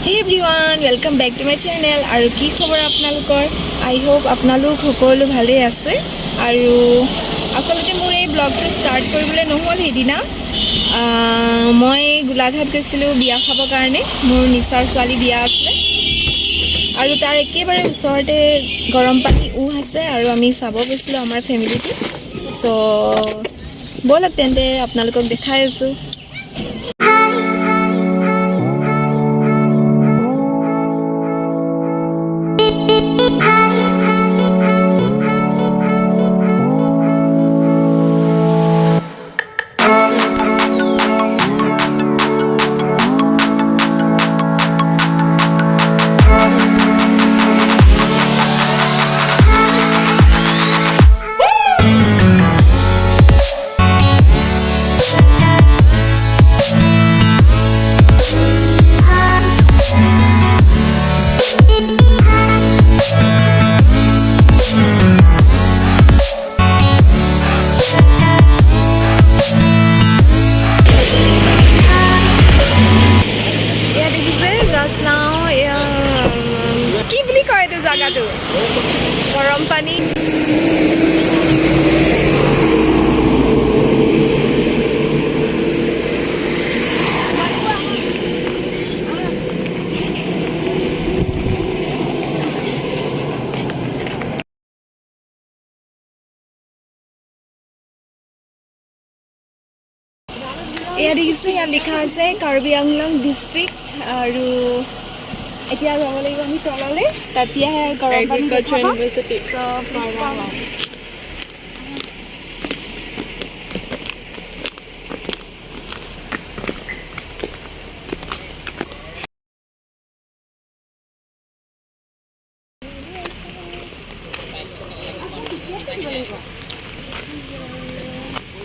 Hey everyone, welcome back to my channel. আৰু কি খবৰ আপোনালোকৰ? I hope আপোনালোক সকলো ভালে আছে। আৰু আসলতে মোৰ এই ব্লগটো ষ্টাৰ্ট কৰিবলৈ নহ'ল সেইদিনা মই গোলাঘাট গৈছিলোঁ বিয়া খাবৰ কাৰণে। মোৰ নিচাৰ ছোৱালী বিয়া আছে আৰু তাৰ একেবাৰে ওচৰতে গৰম পানী আছে আৰু আমি চাব গৈছিলোঁ আমাৰ ফেমিলিটো। সো ব'লক তেন্তে আপোনালোকক দেখাই আছোঁ। গৰম পানী এয়া দেখিছে ইয়াত লিখা আছে কাৰ্বি আংলং ডিষ্ট্ৰিক্ট আৰু এতিয়া যাব লাগিব আমি তললৈ তেতিয়াহে গৰম পানী দেখাব। ইউনিভাৰ্চিটি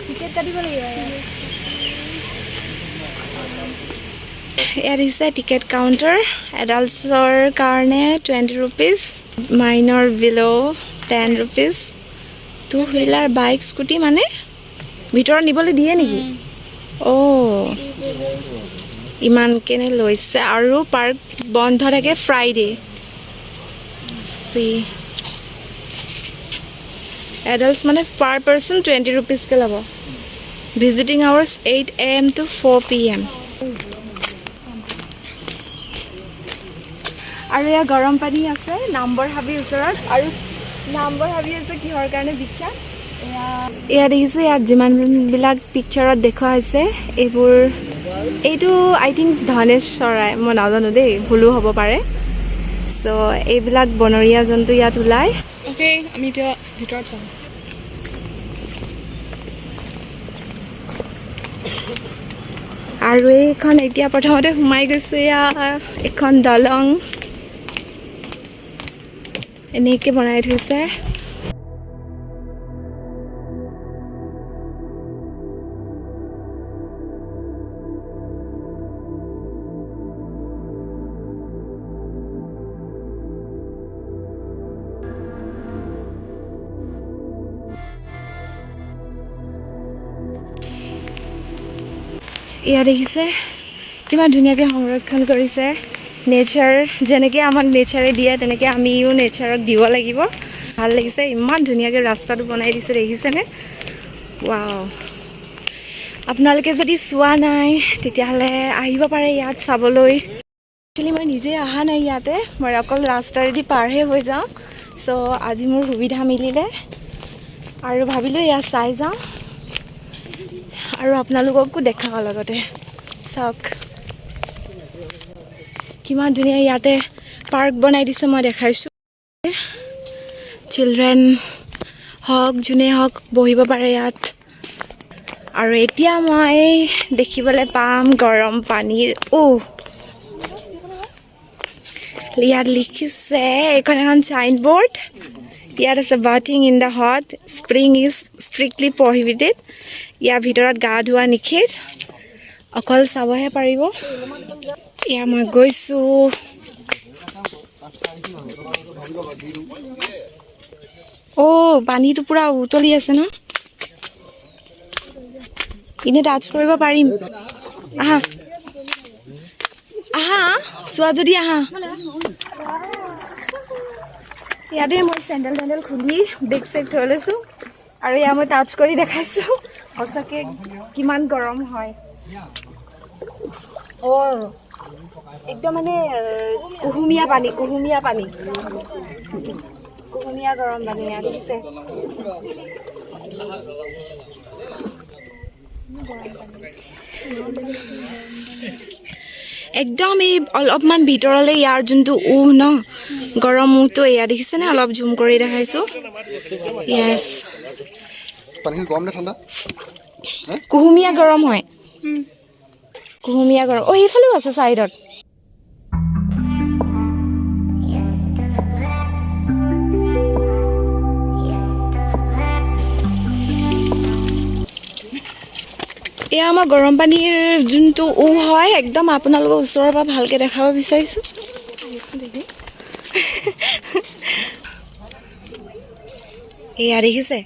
টিকেট কাটিব লাগিব। ইয়াত দিছে টিকেট কাউণ্টাৰ। এডাল্টছৰ কাৰণে 20 ৰুপিজ, মাইনৰ বিল' 10 rupees. Two wheeler bike scooty মানে ভিতৰত নিবলৈ দিয়ে নেকি? অ' ইমান কেনে লৈছে আৰু পাৰ্ক বন্ধ থাকে ফ্ৰাইডে। এডাল্টছ মানে পাৰ পাৰ্চন 20 ৰুপিজকৈ ল'ব। Visiting hours 8 AM to 4 PM। আৰু এয়া গৰম পানী আছে নাম্বৰ হাবিৰ ওচৰত। আৰু নাম্বৰ হাবি আছে কিহৰ কাৰণে বিখ্যাত এয়া দেখিছে। ইয়াত যিমানবিলাক পিকচাৰত দেখুওৱা হৈছে এইটো আই থিংক ধনেশ চৰাই, মই নাজানো দেই, ভুলো হ'ব পাৰে। চ' এইবিলাক বনৰীয়া জন্তু ইয়াত ওলায়। অ'কে, আমি এতিয়া ভিতৰত যাম। আৰু এইখন এতিয়া প্ৰথমতে সোমাই গৈছোঁ। এয়া এখন দলং এনেকৈ বনাই থৈছে। এয়া দেখিছে কিমান ধুনীয়াকৈ সংৰক্ষণ কৰিছে। নেচাৰ যেনেকৈ আমাক নেচাৰে দিয়ে তেনেকৈ আমিও নেচাৰক দিব লাগিব। ভাল লাগিছে, ইমান ধুনীয়াকৈ ৰাস্তাটো বনাই দিছে দেখিছেনে? ৱাও! আপোনালোকে যদি চোৱা নাই তেতিয়াহ'লে আহিব পাৰে ইয়াত চাবলৈ। একচুৱেলি মই নিজে অহা নাই ইয়াতে, মই অকল ৰাস্তাৰেদি পাৰহে হৈ যাওঁ। চ' আজি মোৰ সুবিধা মিলিলে আৰু ভাবিলোঁ ইয়াত চাই যাওঁ আৰু আপোনালোককো দেখাওঁ লগতে। চাওক কিমান ধুনীয়া ইয়াতে পাৰ্ক বনাই দিছে, মই দেখাইছোঁ। চিলড্ৰেন হওক যোনে হওক বহিব পাৰে ইয়াত। আৰু এতিয়া মই দেখিবলৈ পাম গৰম পানীৰ ইয়াত লিখিছে, এইখন এখন চাইন বৰ্ড। ইয়াত আছে bathing in the hot spring is strictly prohibited. ইয়াৰ ভিতৰত গা ধোৱা নিষেধ, অকল চাবহে পাৰিব। এয়া মই গৈছোঁ। পানীটো পুৰা উতলি আছে ন? ইনে টাচ কৰিব পাৰিম। আহা আহা আহা চোৱা যদি আহা ইয়াতে মই চেণ্ডেল খুলি বেগ চেগ থৈ লৈছোঁ আৰু ইয়াত মই টাচ কৰি দেখাইছোঁ সঁচাকৈ কিমান গৰম হয় একদম মানে কুহুমীয়া পানী কুহুমীয়া গৰম পানী ইয়াত দিছে একদম এই অলপমান ভিতৰলৈ ইয়াৰ যোনটো ন গৰম উটো এয়া দেখিছেনে অলপ জুম কৰি দেখাইছোঁ য়েছ কুহুমীয়া গৰম হয় কুহুমীয়া গৰম সেইফালেও আছে ছাইডত এয়া আমাৰ গৰম পানীৰ যোনটো হয় একদম আপোনালোকৰ ওচৰৰ পৰা ভালকৈ দেখাব বিচাৰিছোঁ এয়া দেখিছে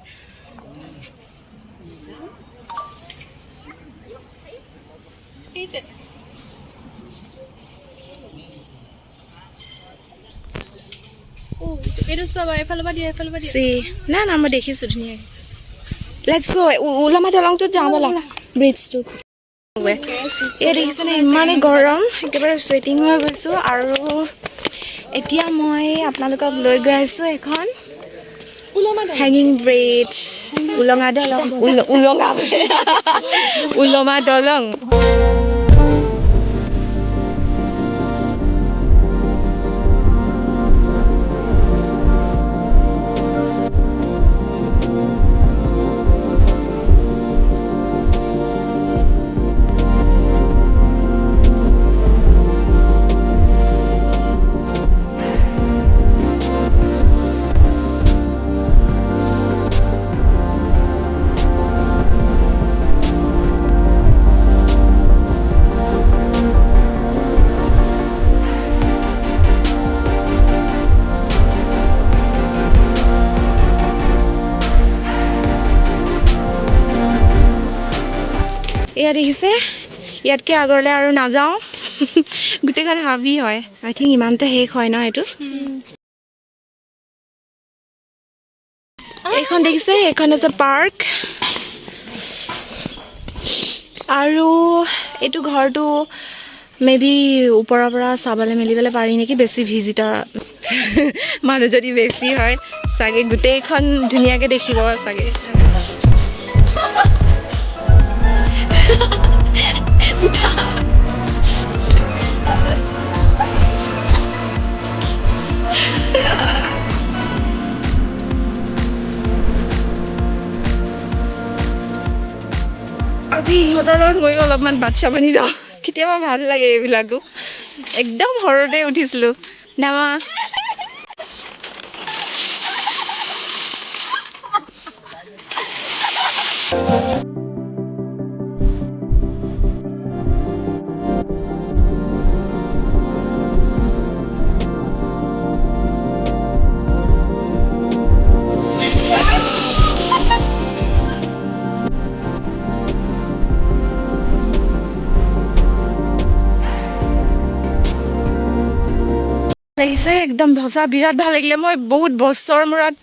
না না মই দেখিছোঁ ধুনীয়াকৈ লেটছ গো ওলামা দলংটোত যাওঁ ব'লা ব্ৰিজটো এয়া দেখিছেনে ইমানেই গৰম একেবাৰে চুৱেটিং হৈ গৈছোঁ আৰু এতিয়া মই আপোনালোকক লৈ গৈ আছোঁ এখন হেঙিং ব্ৰিজ উলমা দলং এয়া দেখিছে ইয়াতকৈ আগলৈ আৰু নাযাওঁ গোটেইখন হাবি হয় আই থিংক ইমানতে শেষ হয় ন এইটো এইখন দেখিছে এইখন আছে পাৰ্ক আৰু এইটো ঘৰটো মেবি ওপৰৰ পৰা চাবলৈ মেলিবলৈ পাৰি নেকি বেছি ভিজিটৰ মানুহ যদি বেছি হয় চাগে গোটেইখন ধুনীয়াকৈ দেখিব চাগে আজি ইহঁতৰ লগত ময়ো অলপমান বাচ্ছা বানি যাওঁ কেতিয়াবা ভাল লাগে এইবিলাকো একদম সৰুতে উঠিছিলোঁ নামা লাগিছে একদম সঁচা বিৰাট ভাল লাগিলে মই বহুত বছৰ মূৰত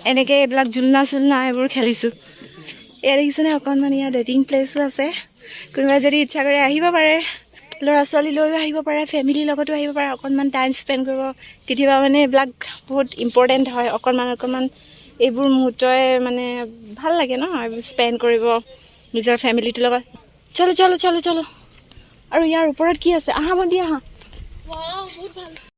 এনেকৈ এইবিলাক ঝুলনা চুলনা এইবোৰ খেলিছোঁ এয়া দেখিছেনে অকণমান ইয়াত ডেটিং প্লেচো আছে কোনোবাই যদি ইচ্ছা কৰে আহিব পাৰে ল'ৰা ছোৱালী লৈও আহিব পাৰে ফেমিলিৰ লগতো আহিব পাৰে অকণমান টাইম স্পেণ্ড কৰিব কেতিয়াবা মানে এইবিলাক বহুত ইম্পৰ্টেণ্ট হয় অকণমান এইবোৰ মুহূৰ্তই মানে ভাল লাগে ন স্পেণ্ড কৰিব নিজৰ ফেমিলিটোৰ লগত চলো আৰু ইয়াৰ ওপৰত কি আছে আহা ভণ্টি আহা বহুত ভাল